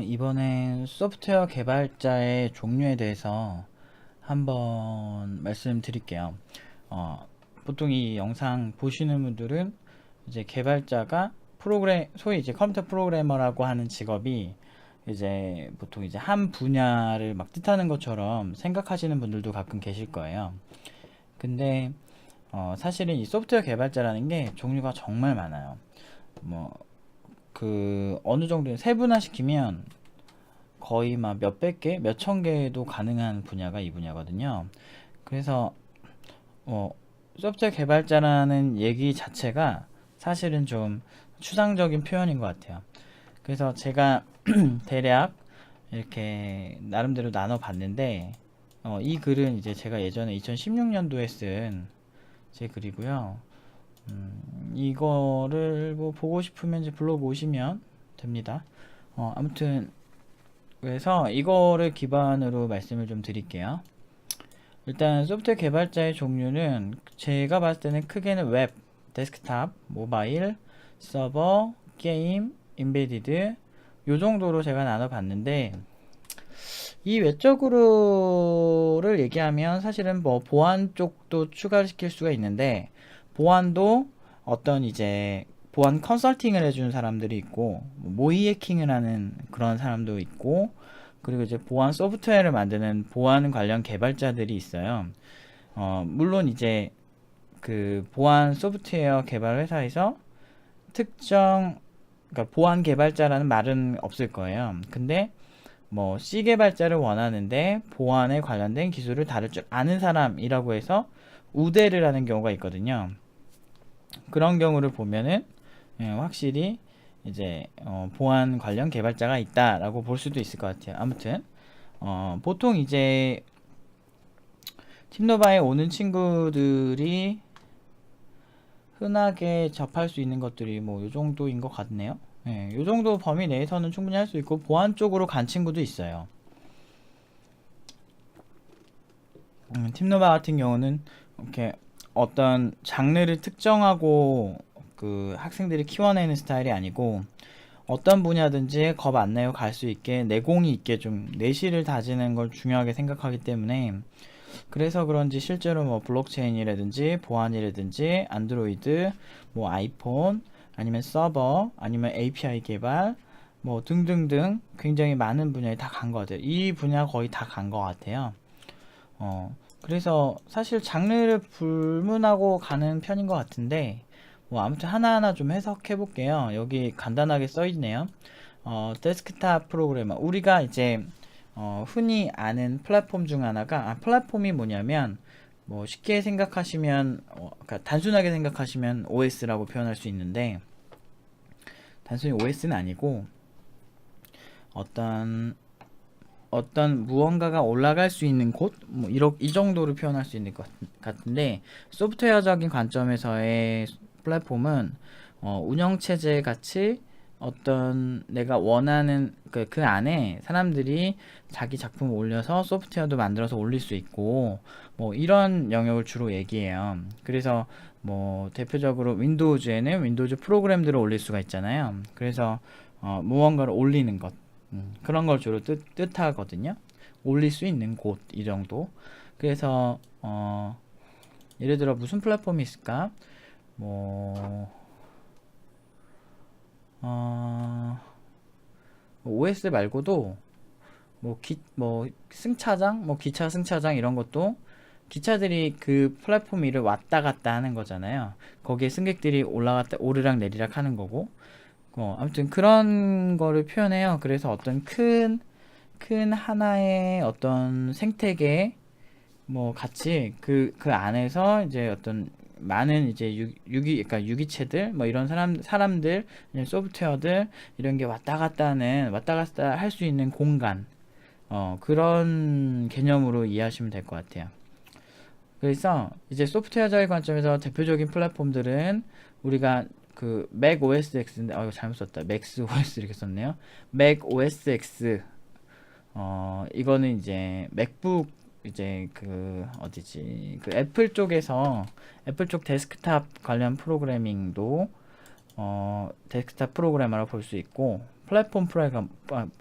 이번엔 소프트웨어 개발자의 종류에 대해서 한번 말씀드릴게요. 보통 이 영상 보시는 분들은 이제 개발자가 소위 이제 컴퓨터 프로그래머라고 하는 직업이 이제 보통 이제 한 분야를 막 뜻하는 것처럼 생각하시는 분들도 가끔 계실 거예요. 근데 사실은 이 소프트웨어 개발자라는 게 종류가 정말 많아요. 뭐 어느 정도 세분화시키면 거의 막 몇백 개, 몇천 개도 가능한 분야가 이 분야거든요. 그래서 어, 소프트웨어 개발자라는 얘기 자체가 사실은 좀 추상적인 표현인 것 같아요. 그래서 제가 대략 이렇게 나름대로 나눠 봤는데 이 글은 이제 제가 예전에 2016년도에 쓴 제 글이고요. 이거를 뭐 보고 싶으면 이제 블로그 오시면 됩니다. 아무튼 그래서 이거를 기반으로 말씀을 좀 드릴게요. 일단 소프트웨어 개발자의 종류는 제가 봤을 때는 크게는 웹, 데스크탑, 모바일, 서버, 게임, 인베디드 요 정도로 제가 나눠봤는데 이 외적으로를 얘기하면 사실은 뭐 보안 쪽도 추가시킬 수가 있는데 보안도 어떤 이제 보안 컨설팅을 해주는 사람들이 있고 모의 해킹을 하는 그런 사람도 있고 그리고 이제 보안 소프트웨어를 만드는 보안 관련 개발자들이 있어요. 물론 이제 그 보안 소프트웨어 개발 회사에서 특정 그러니까 보안 개발자라는 말은 없을 거예요. 근데 뭐 C 개발자를 원하는데 보안에 관련된 기술을 다룰 줄 아는 사람이라고 해서 우대를 하는 경우가 있거든요. 그런 경우를 보면은 확실히 이제 보안 관련 개발자가 있다라고 볼 수도 있을 것 같아요. 아무튼 보통 이제 팀노바에 오는 친구들이 흔하게 접할 수 있는 것들이 뭐 요 정도인 것 같네요. 요 정도 범위 내에서는 충분히 할 수 있고 보안 쪽으로 간 친구도 있어요. 팀노바 같은 경우는 이렇게 어떤 장르를 특정하고 그 학생들이 키워내는 스타일이 아니고 어떤 분야든지 겁 안 내고 갈 수 있게 내공이 있게 좀 내실을 다지는 걸 중요하게 생각하기 때문에 그래서 그런지 실제로 뭐 블록체인이라든지 보안이라든지 안드로이드 뭐 아이폰 아니면 서버 아니면 API 개발 뭐 등등등 굉장히 많은 분야에 다 간 것 같아요. 이 분야 거의 다 간 것 같아요. 그래서 사실 장르를 불문하고 가는 편인 것 같은데 뭐 아무튼 하나하나 좀 해석해 볼게요. 여기 간단하게 써 있네요. 데스크탑 프로그래머 우리가 이제 흔히 아는 플랫폼 중 하나가 플랫폼이 뭐냐면 뭐 쉽게 생각하시면 그러니까 단순하게 생각하시면 OS라고 표현할 수 있는데 단순히 OS는 아니고 어떤 무언가가 올라갈 수 있는 곳? 뭐, 이 정도로 표현할 수 있는 것 같은데, 소프트웨어적인 관점에서의 플랫폼은, 운영체제 같이 어떤 내가 원하는 그 안에 사람들이 자기 작품을 올려서 소프트웨어도 만들어서 올릴 수 있고, 뭐, 이런 영역을 주로 얘기해요. 그래서 뭐, 대표적으로 윈도우즈에는 윈도우즈 프로그램들을 올릴 수가 있잖아요. 그래서, 무언가를 올리는 것. 그런 걸 주로 뜻하거든요. 올릴 수 있는 곳, 이 정도. 그래서, 예를 들어 무슨 플랫폼이 있을까? 뭐, 어, OS 말고도, 뭐, 승차장? 뭐, 기차 승차장 이런 것도 기차들이 그 플랫폼 위를 왔다 갔다 하는 거잖아요. 거기에 승객들이 올라갔다, 오르락 내리락 하는 거고. 아무튼 그런 거를 표현해요. 그래서 어떤 큰 하나의 어떤 생태계 뭐 같이 그 안에서 이제 어떤 많은 이제 그러니까 유기체들 뭐 이런 사람들 소프트웨어들 이런 게 왔다 갔다 할 수 있는 공간 그런 개념으로 이해하시면 될 것 같아요. 그래서 이제 소프트웨어적인 관점에서 대표적인 플랫폼들은 우리가 그 맥 OS X인데 이거 잘못 썼다. 맥스 OS 이렇게 썼네요. 맥 OS X 이거는 이제 맥북 이제 그 어디지 그 애플 쪽에서 애플 쪽 데스크탑 관련 프로그래밍도 데스크탑 프로그래머라고 볼 수 있고 플랫폼 프로그램,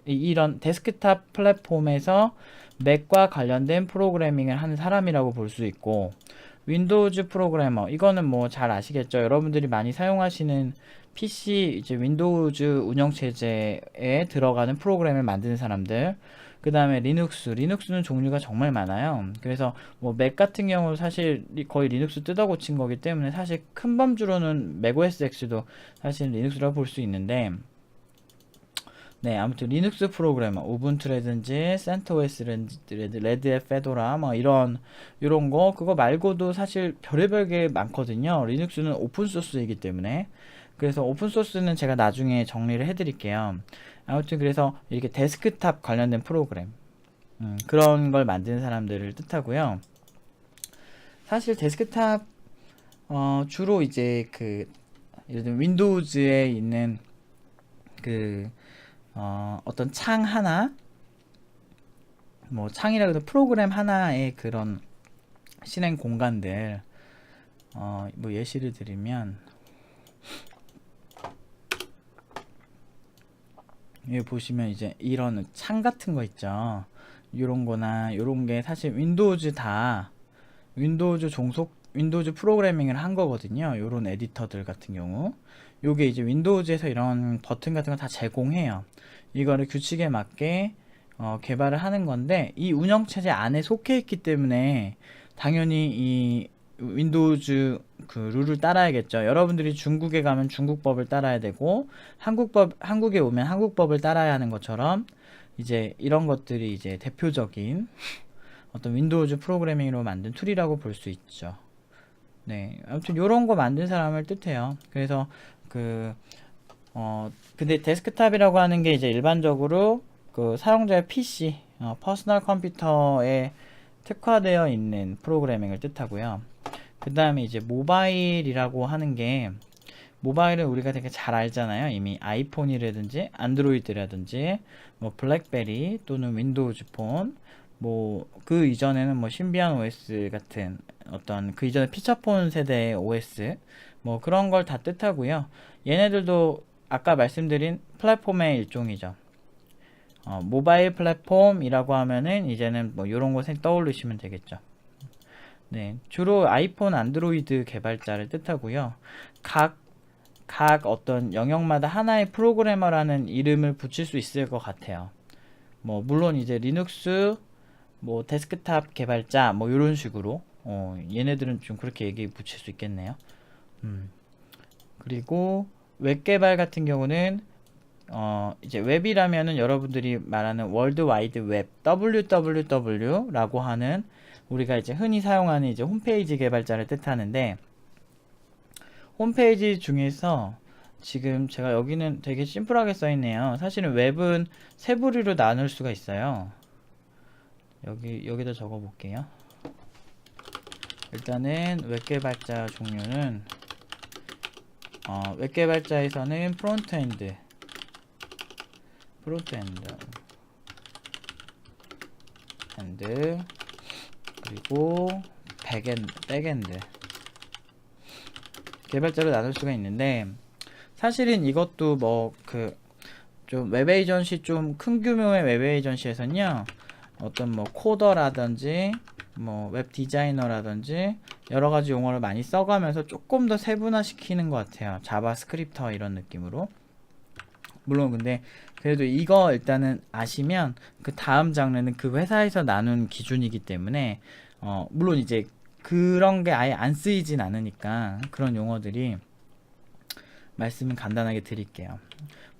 이런 데스크탑 플랫폼에서 맥과 관련된 프로그래밍을 하는 사람이라고 볼 수 있고, 윈도우즈 프로그래머, 이거는 뭐 잘 아시겠죠? 여러분들이 많이 사용하시는 PC 이제 윈도우즈 운영체제에 들어가는 프로그램을 만드는 사람들. 그 다음에 리눅스는 종류가 정말 많아요. 그래서 뭐 맥 같은 경우 사실 거의 리눅스 뜯어 고친 거기 때문에 사실 큰 범주로는 맥OS X도 사실 리눅스라고 볼 수 있는데, 네, 아무튼 리눅스 프로그래머, 우분투라든지 센토스라든지 레드햇, 페도라 뭐 이런 거 그거 말고도 사실 별의별 게 많거든요. 리눅스는 오픈 소스이기 때문에. 그래서 오픈 소스는 제가 나중에 정리를 해드릴게요. 아무튼 그래서 이렇게 데스크탑 관련된 프로그램, 그런 걸 만드는 사람들을 뜻하고요. 사실 데스크탑 주로 이제 그 예를 들면 윈도우즈에 있는 그 어떤 창 하나, 뭐 창이라 해도 프로그램 하나의 그런 실행 공간들, 뭐 예시를 드리면 여기 보시면 이제 이런 창 같은 거 있죠. 요런 거나 요런 게 사실 윈도우즈 윈도우즈 프로그래밍을 한 거거든요. 요런 에디터들 같은 경우. 요게 이제 윈도우즈에서 이런 버튼 같은 거 다 제공해요. 이거를 규칙에 맞게 개발을 하는 건데, 이 운영체제 안에 속해 있기 때문에 당연히 이 윈도우즈 그 룰을 따라야겠죠. 여러분들이 중국에 가면 중국법을 따라야 되고, 한국에 오면 한국법을 따라야 하는 것처럼, 이제 이런 것들이 이제 대표적인 어떤 윈도우즈 프로그래밍으로 만든 툴이라고 볼 수 있죠. 네, 아무튼 요런 거 만든 사람을 뜻해요. 그래서 근데 데스크탑이라고 하는 게 이제 일반적으로 그 사용자의 PC, 퍼스널 컴퓨터에 특화되어 있는 프로그래밍을 뜻하고요. 그 다음에 이제 모바일이라고 하는 게, 모바일은 우리가 되게 잘 알잖아요. 이미 아이폰이라든지 안드로이드라든지 뭐 블랙베리 또는 윈도우즈 폰, 뭐 그 이전에는 뭐 신비한 OS 같은 어떤 그 이전에 피처폰 세대의 OS 뭐 그런 걸 다 뜻하고요. 얘네들도 아까 말씀드린 플랫폼의 일종이죠. 모바일 플랫폼이라고 하면은 이제는 뭐 이런 거 떠올리시면 되겠죠. 네, 주로 아이폰, 안드로이드 개발자를 뜻하고요. 각 어떤 영역마다 하나의 프로그래머라는 이름을 붙일 수 있을 것 같아요. 뭐 물론 이제 리눅스, 뭐 데스크탑 개발자, 뭐 이런 식으로 얘네들은 좀 그렇게 얘기 붙일 수 있겠네요. 그리고 웹 개발 같은 경우는 이제 웹이라면은 여러분들이 말하는 월드 와이드 웹, WWW라고 하는 우리가 이제 흔히 사용하는 이제 홈페이지 개발자를 뜻하는데, 홈페이지 중에서 지금 제가 여기는 되게 심플하게 써 있네요. 사실은 웹은 세 부류로 나눌 수가 있어요. 여기다 적어 볼게요. 일단은 웹 개발자 종류는 웹 개발자에서는 프론트엔드 그리고 백엔드 개발자로 나눌 수가 있는데, 사실은 이것도 뭐 좀 웹 에이전시, 좀 큰 규모의 웹 에이전시에서는요, 어떤 뭐 코더라든지 뭐 웹 디자이너라든지 여러 가지 용어를 많이 써가면서 조금 더 세분화 시키는 것 같아요. 자바스크립터 이런 느낌으로. 물론 근데 그래도 이거 일단은 아시면 그 다음 장르는 그 회사에서 나눈 기준이기 때문에 물론 이제 그런 게 아예 안 쓰이진 않으니까 그런 용어들이 말씀은 간단하게 드릴게요.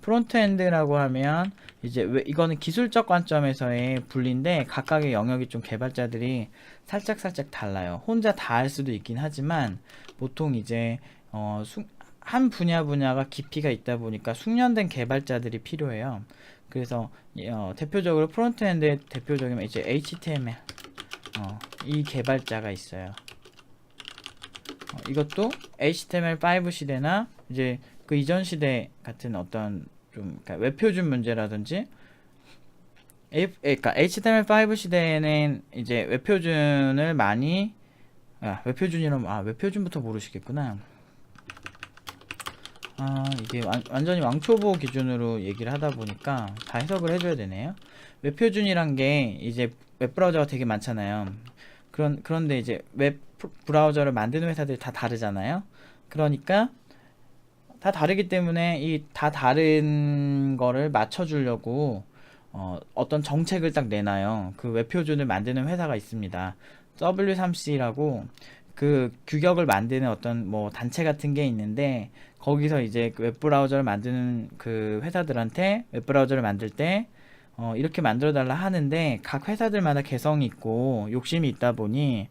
프론트엔드라고 하면 이제 이거는 기술적 관점에서의 분리인데, 각각의 영역이 좀 개발자들이 살짝 달라요. 혼자 다 할 수도 있긴 하지만 보통 이제 한 분야가 깊이가 있다 보니까 숙련된 개발자들이 필요해요. 그래서 대표적으로 프론트엔드의 대표적인 이제 HTML 이 개발자가 있어요. 이것도 HTML5 시대나 이제 그 이전 시대 같은 어떤 좀 그러니까 웹 표준 문제라든지, 그러니까 HTML5 시대에는 이제 웹 표준을 많이 웹 표준부터 모르시겠구나. 이게 완전히 왕초보 기준으로 얘기를 하다 보니까 다 해석을 해줘야 되네요. 웹표준이란 게 이제 웹브라우저가 되게 많잖아요. 그런데 이제 웹 브라우저를 만드는 회사들이 다 다르잖아요. 그러니까 다 다르기 때문에 이 다 다른 거를 맞춰주려고 어떤 정책을 딱 내놔요. 그 웹표준을 만드는 회사가 있습니다. W3C라고 그 규격을 만드는 어떤 뭐 단체 같은 게 있는데, 거기서 이제 그 웹브라우저를 만드는 그 회사들한테 웹브라우저를 만들 때 이렇게 만들어 달라 하는데, 각 회사들마다 개성이 있고 욕심이 있다 보니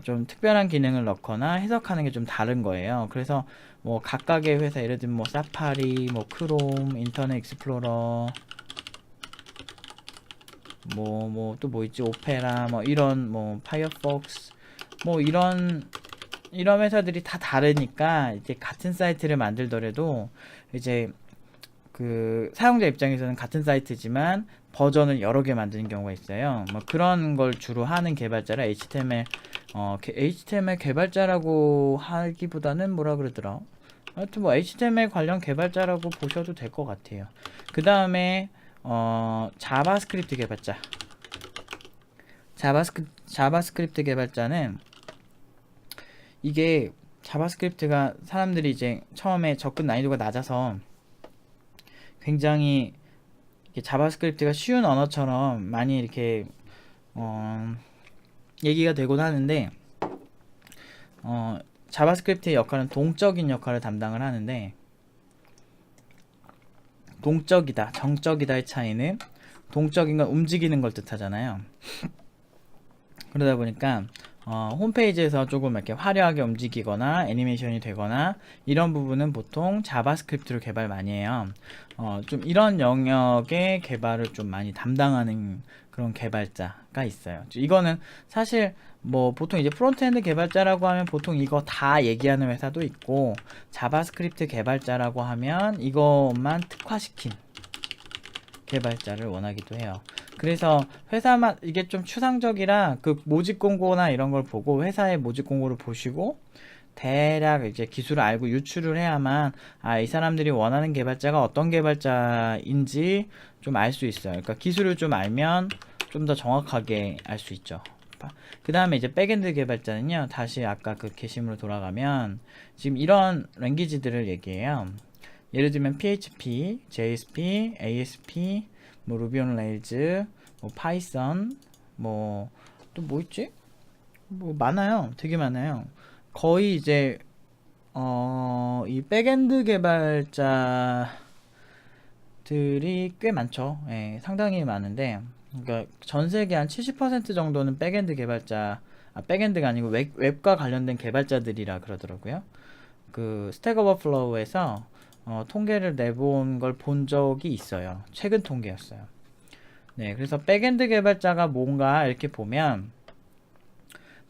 좀 특별한 기능을 넣거나 해석하는 게 좀 다른 거예요. 그래서 뭐 각각의 회사, 예를 들면 뭐 사파리, 뭐 크롬, 인터넷 익스플로러, 뭐 또 뭐 있지, 오페라, 뭐 이런, 뭐 파이어폭스, 뭐 이런 회사들이 다 다르니까 이제 같은 사이트를 만들더라도 이제 그 사용자 입장에서는 같은 사이트지만 버전을 여러 개 만드는 경우가 있어요. 뭐 그런 걸 주로 하는 개발자라 HTML 개발자라고 하기보다는 뭐라 그러더라. 하여튼 뭐 HTML 관련 개발자라고 보셔도 될 것 같아요. 그 다음에 자바스크립트 개발자. 자바스크립트 개발자는, 이게 자바스크립트가 사람들이 이제 처음에 접근 난이도가 낮아서 굉장히 자바스크립트가 쉬운 언어처럼 많이 이렇게 얘기가 되곤 하는데, 자바스크립트의 역할은 동적인 역할을 담당을 하는데, 동적이다, 정적이다의 차이는, 동적인 건 움직이는 걸 뜻하잖아요. 그러다 보니까 홈페이지에서 조금 이렇게 화려하게 움직이거나 애니메이션이 되거나 이런 부분은 보통 자바스크립트로 개발 많이 해요. 좀 이런 영역의 개발을 좀 많이 담당하는 그런 개발자가 있어요. 이거는 사실 뭐 보통 이제 프론트엔드 개발자라고 하면 보통 이거 다 얘기하는 회사도 있고, 자바스크립트 개발자라고 하면 이것만 특화시킨 개발자를 원하기도 해요. 그래서 회사만, 이게 좀 추상적이라 그 모집 공고나 이런 걸 보고, 회사의 모집 공고를 보시고 대략 이제 기술을 알고 유출을 해야만 이 사람들이 원하는 개발자가 어떤 개발자인지 좀 알 수 있어요. 그러니까 기술을 좀 알면 좀 더 정확하게 알 수 있죠. 그 다음에 이제 백엔드 개발자는요, 다시 아까 그 게시물로 돌아가면 지금 이런 랭귀지들을 얘기해요. 예를 들면 PHP, JSP, ASP, 뭐 루비 온 레일즈, 뭐 파이썬, 뭐 또 뭐 있지? 뭐 많아요. 되게 많아요. 거의 이제 이 백엔드 개발자들이 꽤 많죠. 예, 상당히 많은데, 그러니까 전 세계 한 70% 정도는 백엔드 개발자, 백엔드가 아니고 웹과 관련된 개발자들이라 그러더라고요. 그 스택 오버플로우에서 통계를 내본 걸 본 적이 있어요. 최근 통계였어요. 네, 그래서 백엔드 개발자가 뭔가 이렇게 보면,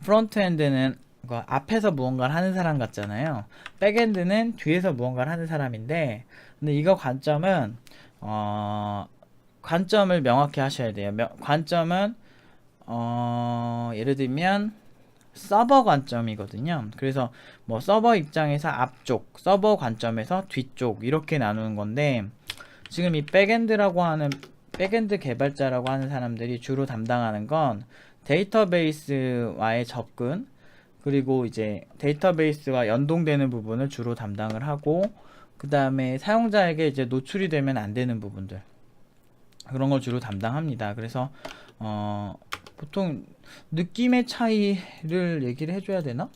프론트엔드는 앞에서 무언가를 하는 사람 같잖아요. 백엔드는 뒤에서 무언가를 하는 사람인데, 근데 이거 관점을 명확히 하셔야 돼요. 관점은 예를 들면 서버 관점이거든요. 그래서 뭐 서버 입장에서 앞쪽, 서버 관점에서 뒤쪽, 이렇게 나누는 건데, 지금 이 백엔드 개발자라고 하는 사람들이 주로 담당하는 건 데이터베이스와의 접근, 그리고 이제 데이터베이스와 연동되는 부분을 주로 담당을 하고, 그 다음에 사용자에게 이제 노출이 되면 안 되는 부분들, 그런 걸 주로 담당합니다. 그래서 보통 느낌의 차이를 얘기를 해줘야 되나?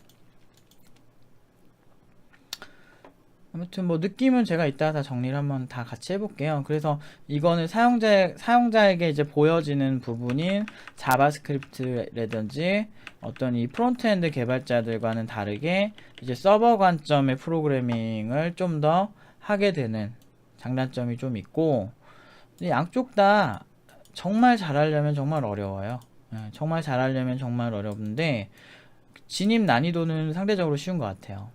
아무튼 뭐 느낌은 제가 이따 다 정리를 한번 다 같이 해볼게요. 그래서 이거는 사용자에게 이제 보여지는 부분인 자바스크립트라든지 어떤 이 프론트엔드 개발자들과는 다르게 이제 서버 관점의 프로그래밍을 좀 더 하게 되는 장단점이 좀 있고, 양쪽 다 정말 잘하려면 정말 어려워요. 정말 잘하려면 정말 어려운데 진입 난이도는 상대적으로 쉬운 것 같아요.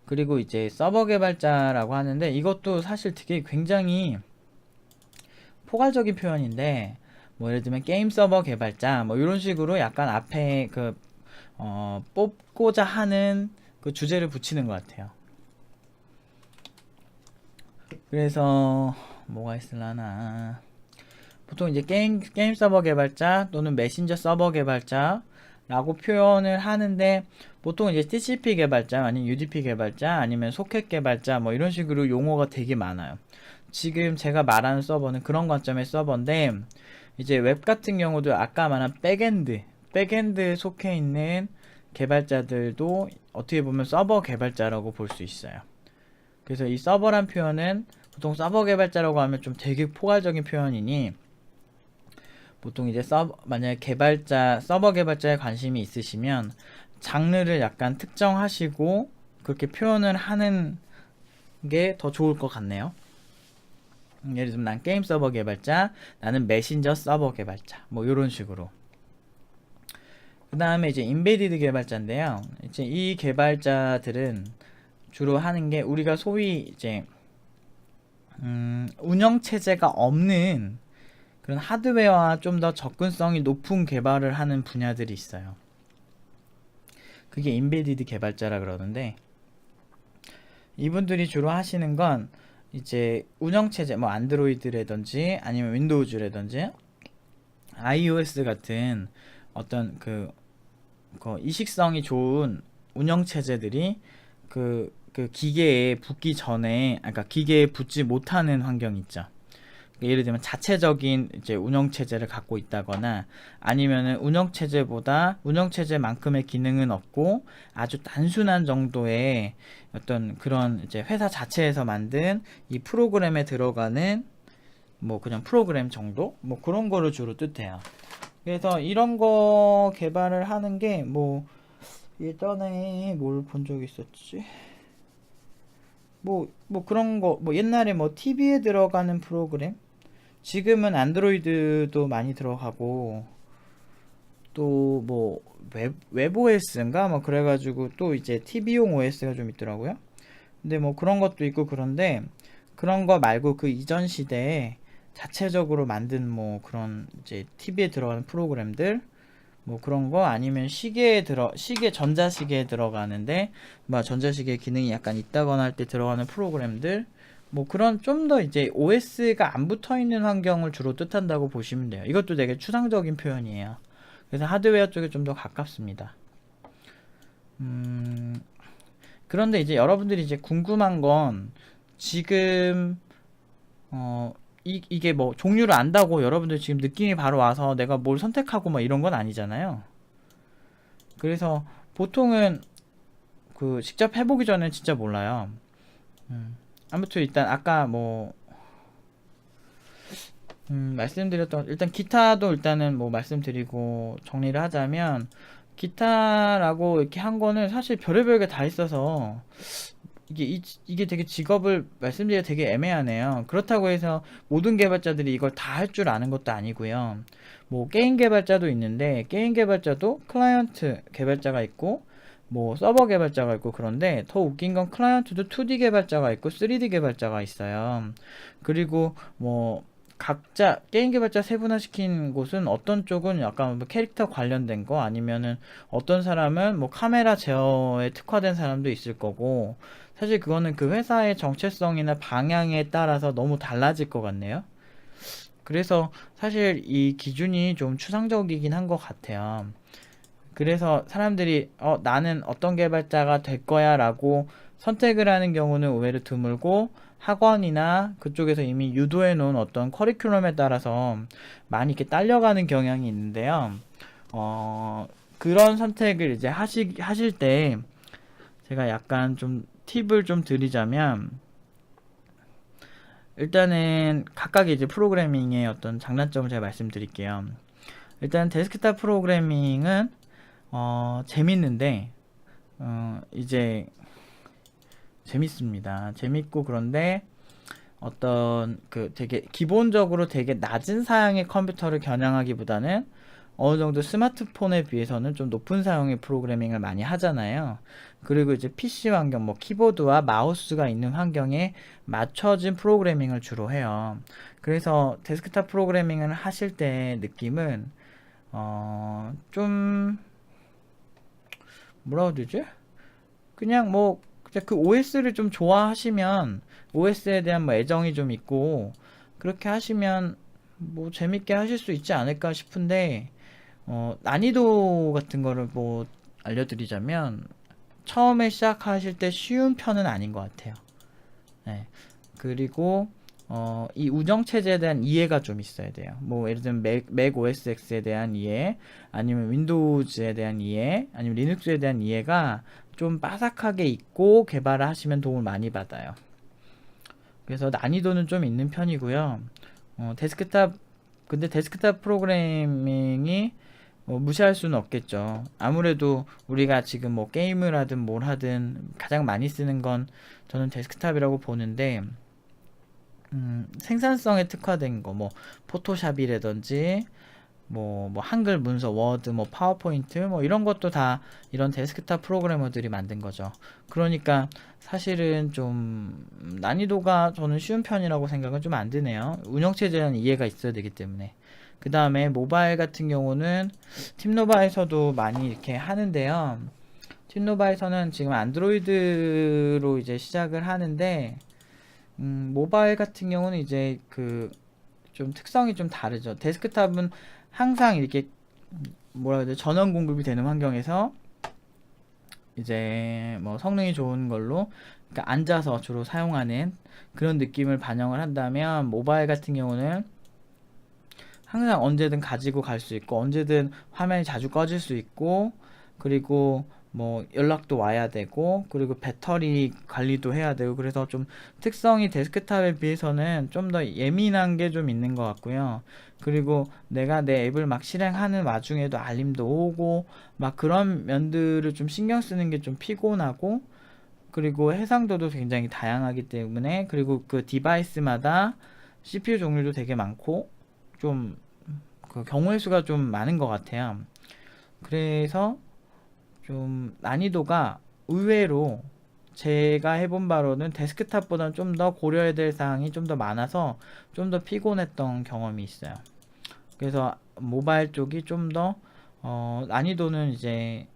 그리고 이제 서버 개발자라고 하는데, 이것도 사실 되게 굉장히 포괄적인 표현인데, 뭐 예를 들면 게임 서버 개발자, 뭐 이런 식으로 약간 앞에 뽑고자 하는 그 주제를 붙이는 것 같아요. 그래서 뭐가 있을라나. 보통 이제 게임 서버 개발자 또는 메신저 서버 개발자라고 표현을 하는데, 보통 이제 TCP 개발자 아니면 UDP 개발자 아니면 소켓 개발자 뭐 이런 식으로 용어가 되게 많아요. 지금 제가 말하는 서버는 그런 관점의 서버인데, 이제 웹 같은 경우도 아까 말한 백엔드 속해 있는 개발자들도 어떻게 보면 서버 개발자라고 볼 수 있어요. 그래서 이 서버란 표현은 보통 서버 개발자라고 하면 좀 되게 포괄적인 표현이니, 보통 이제 만약에 서버 개발자에 관심이 있으시면 장르를 약간 특정하시고 그렇게 표현을 하는 게 더 좋을 것 같네요. 예를 들면 난 게임 서버 개발자, 나는 메신저 서버 개발자, 뭐 이런 식으로. 그 다음에 이제 인베디드 개발자인데요. 이제 이 개발자들은 주로 하는 게 우리가 소위 이제 운영 체제가 없는 그런 하드웨어와 좀 더 접근성이 높은 개발을 하는 분야들이 있어요. 그게 인베디드 개발자라 그러는데, 이분들이 주로 하시는 건 이제 운영체제 뭐 안드로이드라든지 아니면 윈도우즈라든지 iOS 같은 어떤 그 이식성이 좋은 운영체제들이 그 기계에 붙기 전에, 그러니까 기계에 붙지 못하는 환경 있죠. 예를 들면 자체적인 이제 운영체제를 갖고 있다거나, 아니면은 운영체제만큼의 기능은 없고 아주 단순한 정도의 어떤 그런 이제 회사 자체에서 만든 이 프로그램에 들어가는 뭐 그냥 프로그램 정도? 뭐 그런 거를 주로 뜻해요. 그래서 이런 거 개발을 하는 게 뭐 예전에 뭘 본 적이 있었지? 뭐 그런 거, 뭐 옛날에 뭐 TV에 들어가는 프로그램? 지금은 안드로이드도 많이 들어가고, 또 뭐 웹 OS인가 뭐 그래가지고 또 이제 TV용 OS가 좀 있더라고요. 근데 뭐 그런 것도 있고, 그런데 그런 거 말고 그 이전 시대에 자체적으로 만든 뭐 그런 이제 TV에 들어가는 프로그램들, 뭐 그런 거, 아니면 전자시계에 들어가는데 뭐 전자시계 기능이 약간 있다거나 할 때 들어가는 프로그램들, 뭐 그런 좀 더 이제 OS가 안 붙어 있는 환경을 주로 뜻한다고 보시면 돼요. 이것도 되게 추상적인 표현이에요. 그래서 하드웨어 쪽에 좀 더 가깝습니다. 그런데 이제 여러분들이 이제 궁금한 건, 지금 이게 뭐 종류를 안다고 여러분들 지금 느낌이 바로 와서 내가 뭘 선택하고 막 이런 건 아니잖아요. 그래서 보통은 그 직접 해보기 전에 진짜 몰라요. 아무튼 일단 아까 뭐 말씀드렸던, 일단 기타도 일단은 뭐 말씀드리고 정리를 하자면, 기타라고 이렇게 한 거는 사실 별의별 게 다 있어서 이게 되게 직업을 말씀드리기가 되게 애매하네요. 그렇다고 해서 모든 개발자들이 이걸 다 할 줄 아는 것도 아니고요. 뭐 게임 개발자도 있는데, 게임 개발자도 클라이언트 개발자가 있고 뭐 서버 개발자가 있고, 그런데 더 웃긴 건 클라이언트도 2D 개발자가 있고 3D 개발자가 있어요. 그리고 뭐 각자 게임 개발자 세분화시킨 곳은 어떤 쪽은 약간 뭐 캐릭터 관련된 거, 아니면은 어떤 사람은 뭐 카메라 제어에 특화된 사람도 있을 거고, 사실 그거는 그 회사의 정체성이나 방향에 따라서 너무 달라질 것 같네요. 그래서 사실 이 기준이 좀 추상적이긴 한 것 같아요. 그래서 사람들이 나는 어떤 개발자가 될 거야 라고 선택을 하는 경우는 의외로 드물고, 학원이나 그쪽에서 이미 유도해 놓은 어떤 커리큘럼에 따라서 많이 이렇게 딸려가는 경향이 있는데요. 그런 선택을 이제 하실 때 제가 약간 좀 팁을 좀 드리자면, 일단은 각각의 이제 프로그래밍의 어떤 장단점을 제가 말씀드릴게요. 일단 데스크탑 프로그래밍은 재밌는데, 이제 재밌습니다. 재밌고, 그런데 어떤 그 되게 기본적으로 되게 낮은 사양의 컴퓨터를 겨냥하기보다는 어느 정도 스마트폰에 비해서는 좀 높은 사양의 프로그래밍을 많이 하잖아요. 그리고 이제 PC 환경, 뭐 키보드와 마우스가 있는 환경에 맞춰진 프로그래밍을 주로 해요. 그래서 데스크탑 프로그래밍을 하실 때 느낌은 좀 뭐라고 해야 되지? 그냥 뭐 그 OS를 좀 좋아하시면 OS에 대한 뭐 애정이 좀 있고 그렇게 하시면 뭐 재밌게 하실 수 있지 않을까 싶은데 난이도 같은 거를 뭐 알려드리자면 처음에 시작하실 때 쉬운 편은 아닌 것 같아요. 네. 그리고 이 운영 체제에 대한 이해가 좀 있어야 돼요. 뭐 예를 들면 맥 OS X에 대한 이해, 아니면 윈도우즈에 대한 이해, 아니면 리눅스에 대한 이해가 좀 빠삭하게 있고 개발을 하시면 도움을 많이 받아요. 그래서 난이도는 좀 있는 편이고요. 데스크탑 근데 데스크탑 프로그래밍이 무시할 수는 없겠죠. 아무래도 우리가 지금 뭐 게임을 하든 뭘 하든 가장 많이 쓰는 건 저는 데스크탑이라고 보는데 생산성에 특화된 거, 뭐 포토샵이라든지 뭐 한글 문서, 워드, 뭐 파워포인트, 뭐 이런 것도 다 이런 데스크탑 프로그래머들이 만든 거죠. 그러니까 사실은 좀 난이도가 저는 쉬운 편이라고 생각은 좀 안 드네요. 운영체제는 이해가 있어야 되기 때문에. 그 다음에 모바일 같은 경우는 팀노바에서도 많이 이렇게 하는데요. 팀노바에서는 지금 안드로이드로 이제 시작을 하는데 모바일 같은 경우는 이제 그 좀 특성이 좀 다르죠. 데스크탑은 항상 이렇게 뭐라 해야 돼, 전원 공급이 되는 환경에서 이제 뭐 성능이 좋은 걸로, 그러니까 앉아서 주로 사용하는 그런 느낌을 반영을 한다면, 모바일 같은 경우는 항상 언제든 가지고 갈 수 있고 언제든 화면이 자주 꺼질 수 있고, 그리고 뭐 연락도 와야 되고, 그리고 배터리 관리도 해야 되고, 그래서 좀 특성이 데스크탑에 비해서는 좀 더 예민한 게 좀 있는 것 같고요. 그리고 내가 내 앱을 막 실행하는 와중에도 알림도 오고 막 그런 면들을 좀 신경 쓰는 게 좀 피곤하고, 그리고 해상도도 굉장히 다양하기 때문에, 그리고 그 디바이스마다 CPU 종류도 되게 많고 좀 그 경우의 수가 좀 많은 것 같아요. 그래서 좀 난이도가 의외로 제가 해본 바로는 데스크탑보다는 좀 더 고려해야 될 사항이 좀 더 많아서 좀 더 피곤했던 경험이 있어요. 그래서 모바일 쪽이 좀 더 난이도는 이제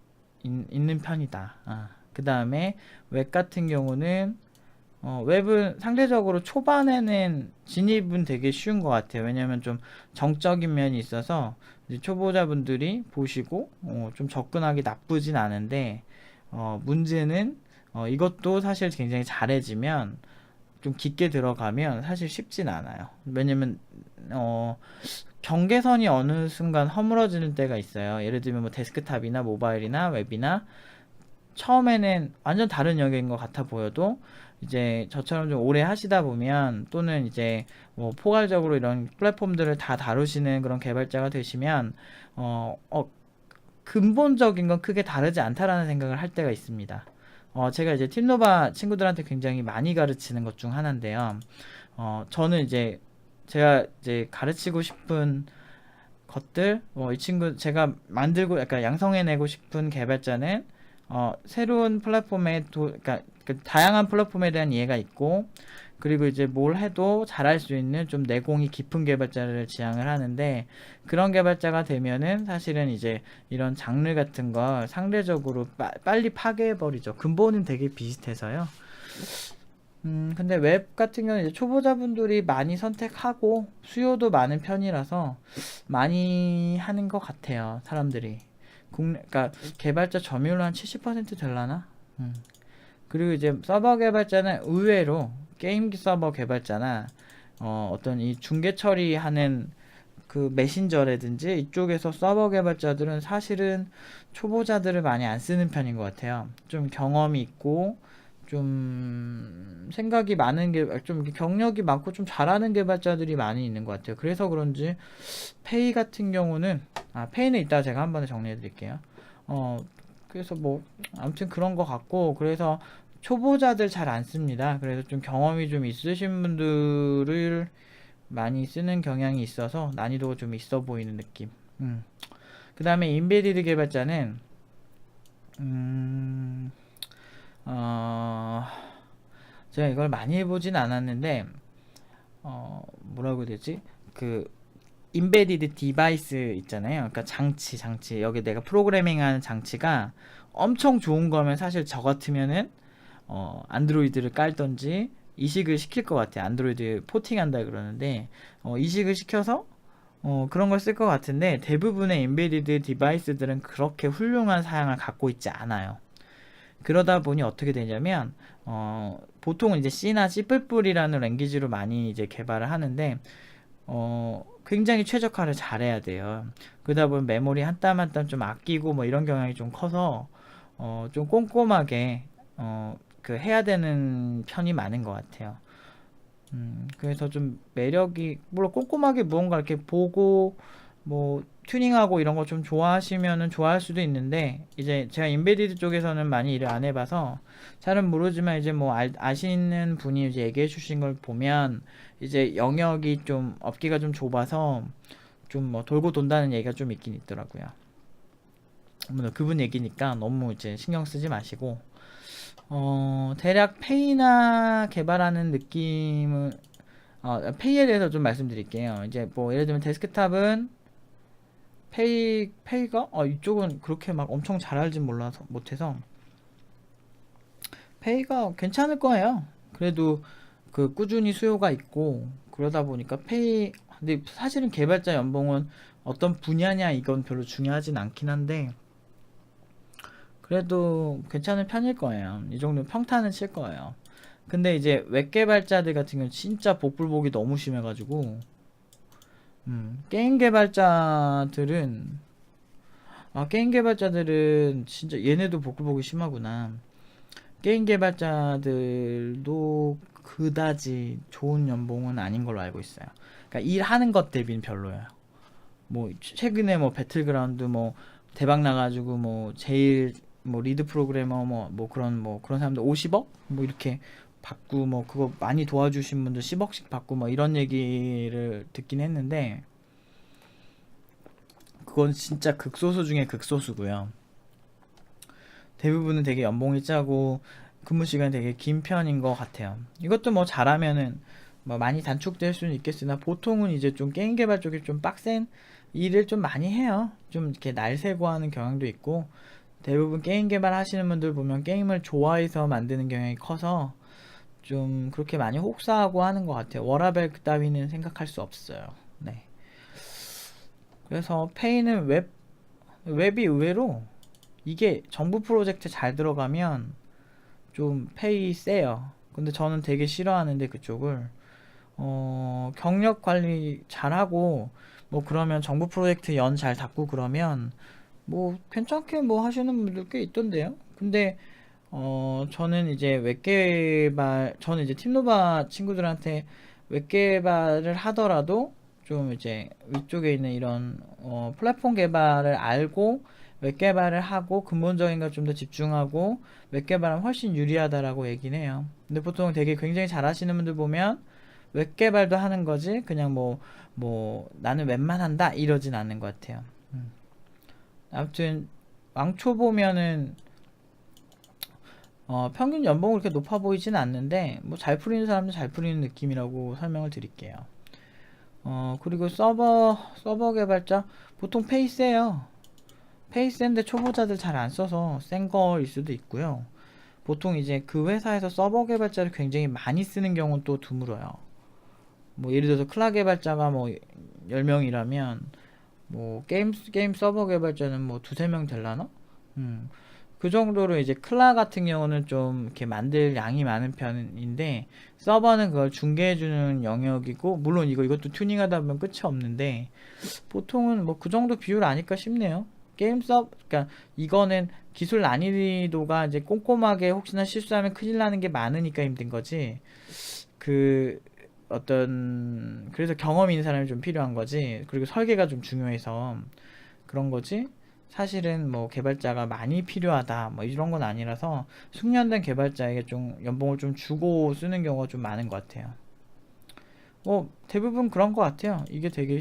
있는 편이다. 그 다음에 웹 같은 경우는 웹은 상대적으로 초반에는 진입은 되게 쉬운 것 같아요. 왜냐면 좀 정적인 면이 있어서 이제 초보자분들이 보시고 좀 접근하기 나쁘진 않은데, 문제는 이것도 사실 굉장히 잘해지면, 좀 깊게 들어가면 사실 쉽진 않아요. 왜냐면 경계선이 어느 순간 허물어지는 때가 있어요. 예를 들면 뭐 데스크탑이나 모바일이나 웹이나 처음에는 완전 다른 영역인 것 같아 보여도, 이제 저처럼 좀 오래 하시다 보면, 또는 이제 뭐 포괄적으로 이런 플랫폼들을 다 다루시는 그런 개발자가 되시면 근본적인 건 크게 다르지 않다라는 생각을 할 때가 있습니다. 제가 이제 팀노바 친구들한테 굉장히 많이 가르치는 것 중 하나인데요. 저는 이제 제가 이제 가르치고 싶은 것들, 이 친구 제가 만들고 약간 양성해내고 싶은 개발자는 새로운 플랫폼에 그러니까 그 다양한 플랫폼에 대한 이해가 있고, 그리고 이제 뭘 해도 잘할 수 있는 좀 내공이 깊은 개발자를 지향을 하는데, 그런 개발자가 되면은 사실은 이제 이런 장르 같은 걸 상대적으로 빨리 파괴해버리죠. 근본은 되게 비슷해서요. 근데 웹 같은 경우는 이제 초보자분들이 많이 선택하고 수요도 많은 편이라서 많이 하는 것 같아요, 사람들이. 그러니까 개발자 점유율 한 70% 될라나? 그리고 이제 서버 개발자는 의외로 게임 서버 개발자나 어떤 이 중개 처리하는 그 메신저라든지 이쪽에서 서버 개발자들은 사실은 초보자들을 많이 안 쓰는 편인 것 같아요. 좀 경험이 있고 좀 생각이 많은 좀 경력이 많고 좀 잘하는 개발자들이 많이 있는 것 같아요. 그래서 그런지 페이 같은 경우는, 페이는 이따 제가 한 번에 정리해 드릴게요. 그래서 뭐 아무튼 그런 것 같고, 그래서 초보자들 잘 안 씁니다. 그래서 좀 경험이 좀 있으신 분들을 많이 쓰는 경향이 있어서 난이도가 좀 있어 보이는 느낌. 그 다음에 인베디드 개발자는 제가 이걸 많이 해보진 않았는데, 뭐라고 해야 되지? 그 인베디드 디바이스 있잖아요. 그러니까 장치 여기 내가 프로그래밍하는 장치가 엄청 좋은 거면 사실 저 같으면은 안드로이드를 깔던지 이식을 시킬 것 같아요. 안드로이드 포팅한다 그러는데 이식을 시켜서 그런 걸 쓸 것 같은데, 대부분의 인베디드 디바이스들은 그렇게 훌륭한 사양을 갖고 있지 않아요. 그러다 보니 어떻게 되냐면 보통은 이제 C나 C++이라는 랭귀지로 많이 이제 개발을 하는데 굉장히 최적화를 잘해야 돼요. 그러다 보면 메모리 한 땀 한 땀 좀 아끼고 뭐 이런 경향이 좀 커서 좀 꼼꼼하게 그 해야 되는 편이 많은 것 같아요. 그래서 좀 매력이, 물론 꼼꼼하게 무언가 이렇게 보고 뭐 튜닝하고 이런 거 좀 좋아하시면은 좋아할 수도 있는데, 이제 제가 인베디드 쪽에서는 많이 일을 안 해봐서 잘은 모르지만, 이제 뭐 아시는 분이 이제 얘기해 주신 걸 보면 이제 영역이 좀 업계가 좀 좁아서 좀 뭐 돌고 돈다는 얘기가 좀 있긴 있더라고요. 물론 그분 얘기니까 너무 이제 신경 쓰지 마시고, 대략 페이나 개발하는 느낌은, 페이에 대해서 좀 말씀드릴게요. 이제 뭐 예를 들면 데스크탑은 페이가 이쪽은 그렇게 막 엄청 잘 알진 몰라서 못해서 페이가 괜찮을 거예요. 그래도 그 꾸준히 수요가 있고 그러다 보니까 페이, 근데 사실은 개발자 연봉은 어떤 분야냐 이건 별로 중요하진 않긴 한데 그래도 괜찮은 편일 거예요. 이 정도면 평타는 칠 거예요. 근데 이제 웹 개발자들 같은 경우는 진짜 복불복이 너무 심해가지고 게임 개발자들은 게임 개발자들은 진짜 얘네도 복불복이 심하구나. 게임 개발자들도 그다지 좋은 연봉은 아닌 걸로 알고 있어요. 그러니까 일하는 것 대비는 별로예요. 뭐 최근에 뭐 배틀그라운드 뭐 대박 나가지고 뭐 제일 뭐 리드 프로그래머 뭐 그런 사람들 50억 뭐 이렇게 받고, 뭐 그거 많이 도와주신 분들 10억씩 받고 뭐 이런 얘기를 듣긴 했는데, 그건 진짜 극소수 중에 극소수고요. 대부분은 되게 연봉이 짜고 근무 시간이 되게 긴 편인 것 같아요. 이것도 뭐 잘하면은 뭐 많이 단축될 수는 있겠으나, 보통은 이제 좀 게임 개발 쪽이 좀 빡센 일을 좀 많이 해요. 좀 이렇게 날 새고 하는 경향도 있고, 대부분 게임 개발 하시는 분들 보면 게임을 좋아해서 만드는 경향이 커서 좀 그렇게 많이 혹사하고 하는 것 같아요. 워라밸 따위는 생각할 수 없어요. 네. 그래서 페이는 웹이 의외로 이게 정부 프로젝트 잘 들어가면 좀 페이 세요. 근데 저는 되게 싫어하는데 그쪽을 경력 관리 잘하고 뭐 그러면 정부 프로젝트 연 잘 닫고 그러면 뭐 괜찮게 뭐 하시는 분들 꽤 있던데요. 근데 저는 이제 저는 이제 팀노바 친구들한테 웹개발을 하더라도 좀 이제 위쪽에 있는 이런 플랫폼 개발을 알고 웹개발을 하고 근본적인 걸 좀 더 집중하고 웹개발은 훨씬 유리하다라고 얘기는 해요. 근데 보통 되게 굉장히 잘하시는 분들 보면 웹개발도 하는 거지 그냥 뭐 나는 웹만 한다 이러진 않는 것 같아요. 아무튼 왕초 보면은 평균 연봉이 그렇게 높아 보이진 않는데 뭐 잘 풀리는 사람은 잘 풀리는 느낌이라고 설명을 드릴게요. 그리고 서버 개발자 보통 페이 세요. 페이 센데 초보자들 잘 안 써서 센 거일 수도 있고요. 보통 이제 그 회사에서 서버 개발자를 굉장히 많이 쓰는 경우는 또 드물어요. 뭐 예를 들어서 클라 개발자가 뭐 10명이라면 뭐 게임 서버 개발자는 뭐 두세 명 될라나? 그 정도로 이제 클라 같은 경우는 좀 이렇게 만들 양이 많은 편인데, 서버는 그걸 중개해주는 영역이고, 물론 이것도 튜닝하다 보면 끝이 없는데, 보통은 뭐 그 정도 비율 아닐까 싶네요. 그러니까 이거는 기술 난이도가 이제 꼼꼼하게 혹시나 실수하면 큰일 나는 게 많으니까 힘든 거지. 그래서 경험 있는 사람이 좀 필요한 거지. 그리고 설계가 좀 중요해서 그런 거지. 사실은 뭐 개발자가 많이 필요하다 뭐 이런 건 아니라서 숙련된 개발자에게 좀 연봉을 좀 주고 쓰는 경우가 좀 많은 것 같아요. 대부분 그런 것 같아요. 이게 되게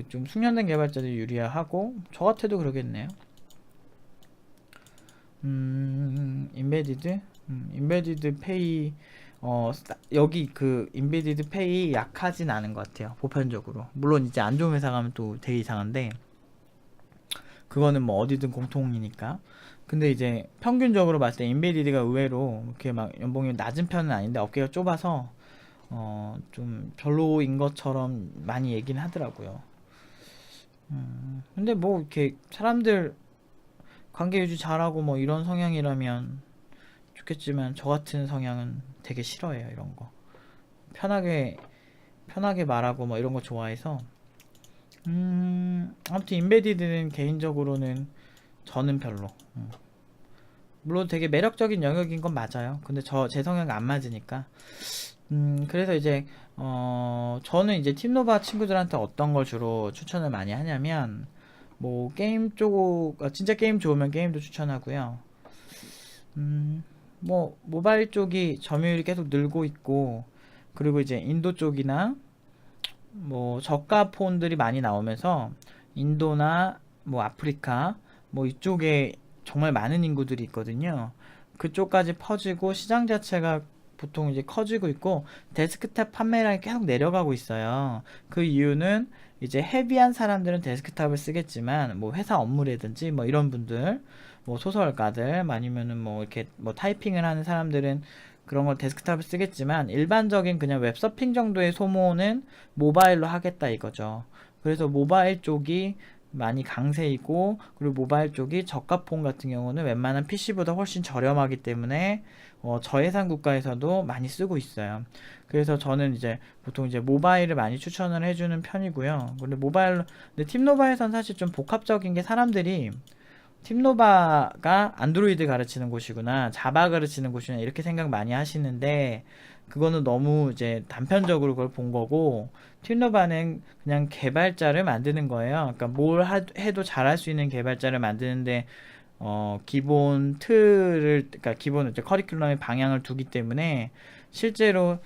좀 숙련된 개발자들이 유리하고 저 같아도 그러겠네요. 인베디드 페이 여기 그 인베디드 페이 약하진 않은 것 같아요. 보편적으로. 물론 이제 안 좋은 회사 가면 또 되게 이상한데, 그거는 뭐 어디든 공통이니까. 근데 이제 평균적으로 봤을 때 인베디드가 의외로 이렇게 막 연봉이 낮은 편은 아닌데 어깨가 좁아서 좀 별로인 것처럼 많이 얘기는 하더라고요. 근데 뭐 이렇게 사람들 관계 유지 잘하고 뭐 이런 성향이라면 좋겠지만 저 같은 성향은 되게 싫어해요, 이런 거. 편하게 편하게 말하고 뭐 이런 거 좋아해서. 아무튼 인베디드는 개인적으로는 저는 별로. 물론 되게 매력적인 영역인 건 맞아요. 근데 제 성향이 안 맞으니까. 그래서 이제 저는 이제 팀노바 친구들한테 어떤 걸 주로 추천을 많이 하냐면, 뭐 게임 쪽 진짜 게임 좋으면 게임도 추천하고요. 뭐 모바일 쪽이 점유율이 계속 늘고 있고, 그리고 이제 인도 쪽이나 뭐 저가 폰들이 많이 나오면서 인도나 뭐 아프리카 뭐 이쪽에 정말 많은 인구들이 있거든요. 그쪽까지 퍼지고 시장 자체가 보통 이제 커지고 있고, 데스크탑 판매량이 계속 내려가고 있어요. 그 이유는 이제 헤비한 사람들은 데스크탑을 쓰겠지만, 뭐 회사 업무라든지 뭐 이런 분들, 뭐 소설가들 아니면은 뭐 이렇게 뭐 타이핑을 하는 사람들은 그런 걸 데스크탑을 쓰겠지만, 일반적인 그냥 웹서핑 정도의 소모는 모바일로 하겠다 이거죠. 그래서 모바일 쪽이 많이 강세이고, 그리고 모바일 쪽이 저가폰 같은 경우는 웬만한 PC보다 훨씬 저렴하기 때문에 저예산 국가에서도 많이 쓰고 있어요. 그래서 저는 이제 보통 이제 모바일을 많이 추천을 해주는 편이고요. 근데 팀노바에선 사실 좀 복합적인 게, 사람들이 팀노바가 안드로이드 가르치는 곳이구나, 자바 가르치는 곳이구나 이렇게 생각 많이 하시는데, 그거는 너무 이제 단편적으로 그걸 본 거고, 팀노바는 그냥 개발자를 만드는 거예요. 그러니까 해도 잘할 수 있는 개발자를 만드는데 기본 틀을, 그러니까 기본 이제 커리큘럼의 방향을 두기 때문에, 실제로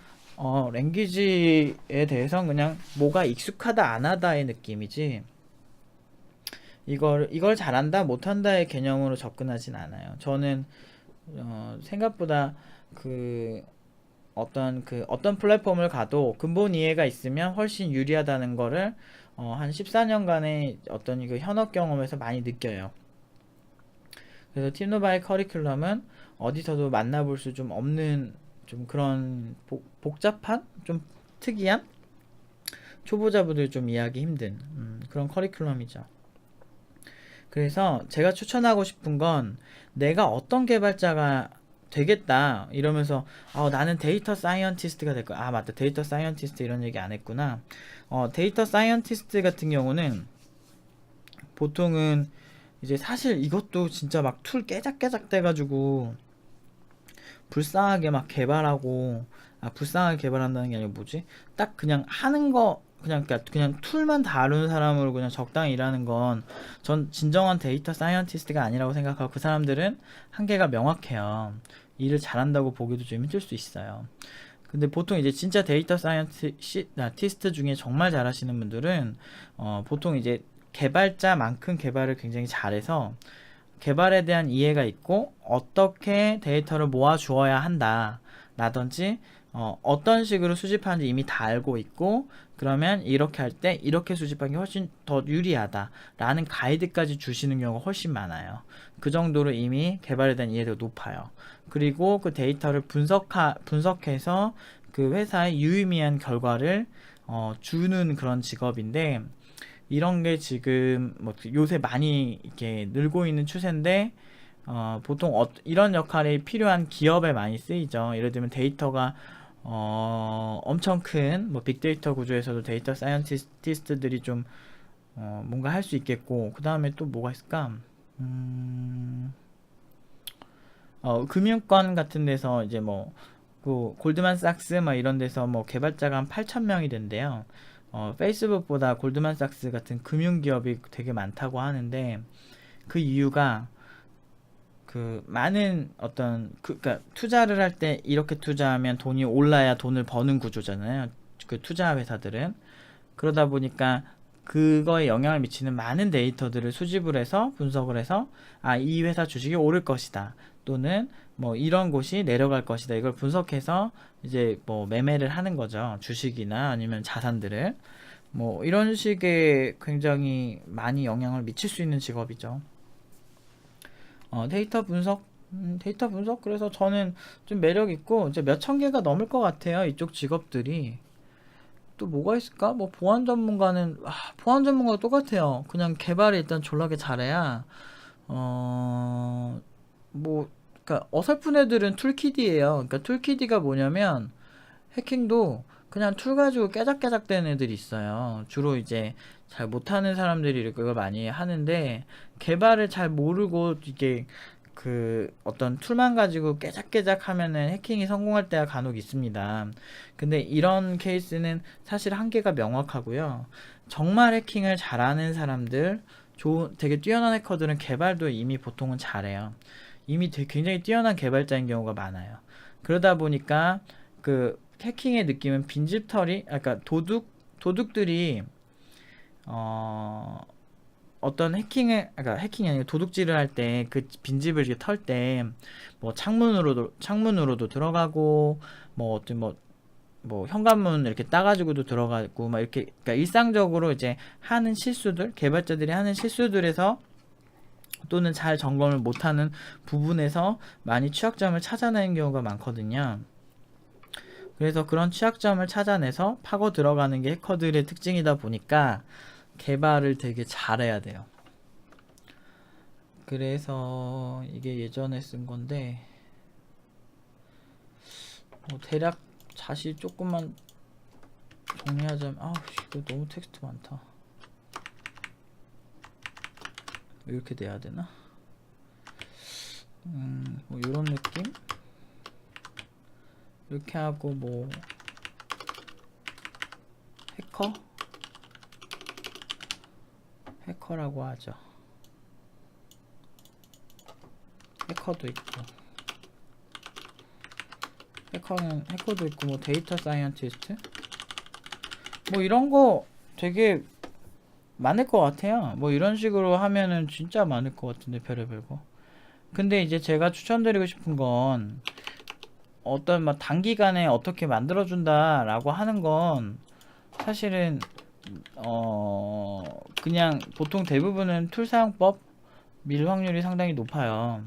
랭귀지에 대해서는 그냥 뭐가 익숙하다 안 하다의 느낌이지, 이걸 잘한다 못한다의 개념으로 접근하진 않아요. 저는 생각보다 그 어떤 플랫폼을 가도 근본 이해가 있으면 훨씬 유리하다는 거를 한 14년간의 어떤 그 현업 경험에서 많이 느껴요. 그래서 팀노바의 커리큘럼은 어디서도 만나볼 수 좀 없는, 좀 그런 복잡한, 좀 특이한, 초보자분들 좀 이해하기 힘든 그런 커리큘럼이죠. 그래서 제가 추천하고 싶은 건, 내가 어떤 개발자가 되겠다 이러면서 나는 데이터 사이언티스트가 될 거야. 아 맞다, 데이터 사이언티스트 이런 얘기 안 했구나. 데이터 사이언티스트 같은 경우는 보통은 이제 사실 이것도 진짜 막 툴 깨작깨작 돼가지고 불쌍하게 막 개발하고, 불쌍하게 개발한다는 게 아니고 뭐지, 딱 그냥 하는 거, 그냥 툴만 다루는 사람으로 그냥 적당히 일하는 건 전 진정한 데이터 사이언티스트가 아니라고 생각하고, 그 사람들은 한계가 명확해요. 일을 잘한다고 보기도 좀 힘들 수 있어요. 근데 보통 이제 진짜 데이터 사이언티스트 중에 정말 잘하시는 분들은 보통 이제 개발자만큼 개발을 굉장히 잘해서, 개발에 대한 이해가 있고 어떻게 데이터를 모아 주어야 한다 라든지, 어떤 식으로 수집하는지 이미 다 알고 있고, 그러면 이렇게 할 때 이렇게 수집하는 게 훨씬 더 유리하다 라는 가이드까지 주시는 경우가 훨씬 많아요. 그 정도로 이미 개발에 대한 이해도가 높아요. 그리고 그 데이터를 분석해서 그 회사에 유의미한 결과를 주는 그런 직업인데, 이런 게 지금 뭐 요새 많이 이렇게 늘고 있는 추세인데, 보통 이런 역할이 필요한 기업에 많이 쓰이죠. 예를 들면 데이터가 엄청 큰 뭐 빅데이터 구조에서도 데이터 사이언티스트들이 좀 뭔가 할 수 있겠고, 그 다음에 또 뭐가 있을까? 금융권 같은 데서 이제 뭐 그 골드만삭스 막 이런 데서 뭐 개발자가 한 8,000명이 된대요. 페이스북보다 골드만삭스 같은 금융기업이 되게 많다고 하는데, 그 이유가 그 많은 그러니까 투자를 할 때 이렇게 투자하면 돈이 올라야 돈을 버는 구조잖아요. 그 투자 회사들은. 그러다 보니까 그거에 영향을 미치는 많은 데이터들을 수집을 해서 분석을 해서, 이 회사 주식이 오를 것이다, 또는 뭐 이런 곳이 내려갈 것이다, 이걸 분석해서 이제 뭐 매매를 하는 거죠. 주식이나 아니면 자산들을. 뭐 이런 식의 굉장히 많이 영향을 미칠 수 있는 직업이죠. 데이터 분석. 그래서 저는 좀 매력 있고 이제 몇천 개가 넘을 것 같아요. 이쪽 직업들이. 또 뭐가 있을까? 뭐 보안 전문가는 보안 전문가가 똑같아요. 그냥 개발을 일단 졸라게 잘해야 뭐 그러니까 어설픈 애들은 툴키디예요. 그러니까 툴키디가 뭐냐면 해킹도 그냥 툴 가지고 깨작깨작 되는 애들이 있어요. 주로 이제 잘 못하는 사람들이 그걸 많이 하는데 개발을 잘 모르고 이게 그 어떤 툴만 가지고 깨작깨작 하면은 해킹이 성공할 때가 간혹 있습니다. 근데 이런 케이스는 사실 한계가 명확하고요. 정말 해킹을 잘하는 사람들, 되게 뛰어난 해커들은 개발도 이미 보통은 잘해요. 이미 굉장히 뛰어난 개발자인 경우가 많아요. 그러다 보니까 그 해킹의 느낌은 빈집털이, 그러니까 도둑들이 어떤 그러니까 해킹이 아니라 도둑질을 할 때 그 빈집을 이렇게 털 때 뭐 창문으로도 들어가고 뭐 어떤 뭐 현관문 이렇게 따가지고도 들어가고 막 이렇게, 그러니까 일상적으로 이제 하는 실수들, 개발자들이 하는 실수들에서 또는 잘 점검을 못하는 부분에서 많이 취약점을 찾아내는 경우가 많거든요. 그래서 그런 취약점을 찾아내서 파고 들어가는 게 해커들의 특징이다 보니까 개발을 되게 잘해야 돼요. 그래서 이게 예전에 쓴 건데 뭐 대략 다시 조금만 정리하자면 이거 너무 텍스트 많다. 이렇게 돼야 되나? 뭐 이런 느낌? 이렇게 하고 뭐 해커라고 하죠. 해커도 있고 해커도 있고 뭐 데이터 사이언티스트 뭐 이런 거 되게 많을 것 같아요. 뭐 이런 식으로 하면은 진짜 많을 것 같은데 별의별 거. 근데 이제 제가 추천드리고 싶은 건 어떤 막 단기간에 어떻게 만들어준다 라고 하는 건 사실은 그냥 보통 대부분은 툴 사용법 밀 확률이 상당히 높아요.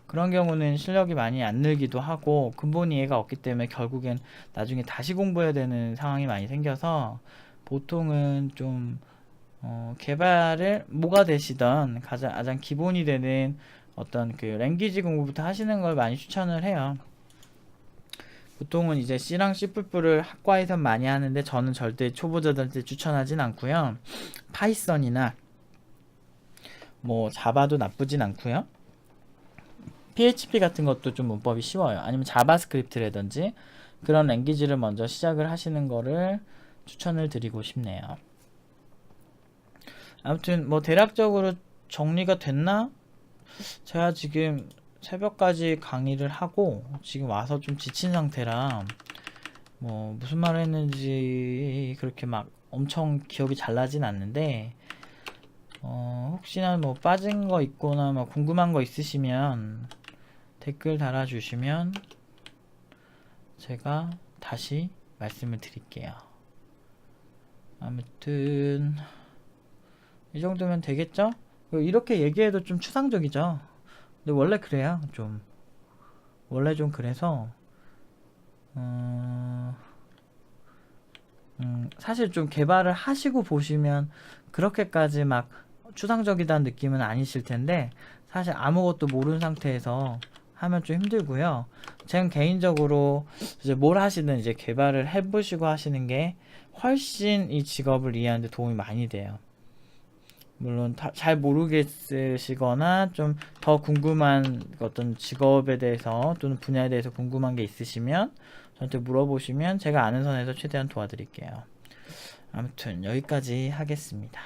그런 경우는 실력이 많이 안 늘기도 하고 근본 이해가 없기 때문에 결국엔 나중에 다시 공부해야 되는 상황이 많이 생겨서 보통은 좀 개발을 뭐가 되시던 가장 기본이 되는 어떤 그 랭귀지 공부부터 하시는 걸 많이 추천을 해요. 보통은 이제 C랑 C++를 학과에선 많이 하는데 저는 절대 초보자들한테 추천하진 않고요. 파이썬이나 뭐 자바도 나쁘진 않고요. PHP 같은 것도 좀 문법이 쉬워요. 아니면 자바스크립트라든지 그런 랭귀지를 먼저 시작을 하시는 거를 추천을 드리고 싶네요. 아무튼 뭐 대략적으로 정리가 됐나? 제가 지금 새벽까지 강의를 하고 지금 와서 좀 지친 상태라 뭐 무슨 말을 했는지 그렇게 막 엄청 기억이 잘 나진 않는데 혹시나 뭐 빠진 거 있거나 뭐 궁금한 거 있으시면 댓글 달아주시면 제가 다시 말씀을 드릴게요. 아무튼 이 정도면 되겠죠? 이렇게 얘기해도 좀 추상적이죠? 근데 원래 그래요. 원래 좀 그래서 사실 좀 개발을 하시고 보시면 그렇게까지 막 추상적이다는 느낌은 아니실 텐데 사실 아무것도 모르는 상태에서 하면 좀 힘들고요. 전 개인적으로 이제 뭘 하시든 이제 개발을 해보시고 하시는 게 훨씬 이 직업을 이해하는 데 도움이 많이 돼요. 물론 잘 모르겠으시거나 좀 더 궁금한 어떤 직업에 대해서 또는 분야에 대해서 궁금한 게 있으시면 저한테 물어보시면 제가 아는 선에서 최대한 도와드릴게요. 아무튼 여기까지 하겠습니다.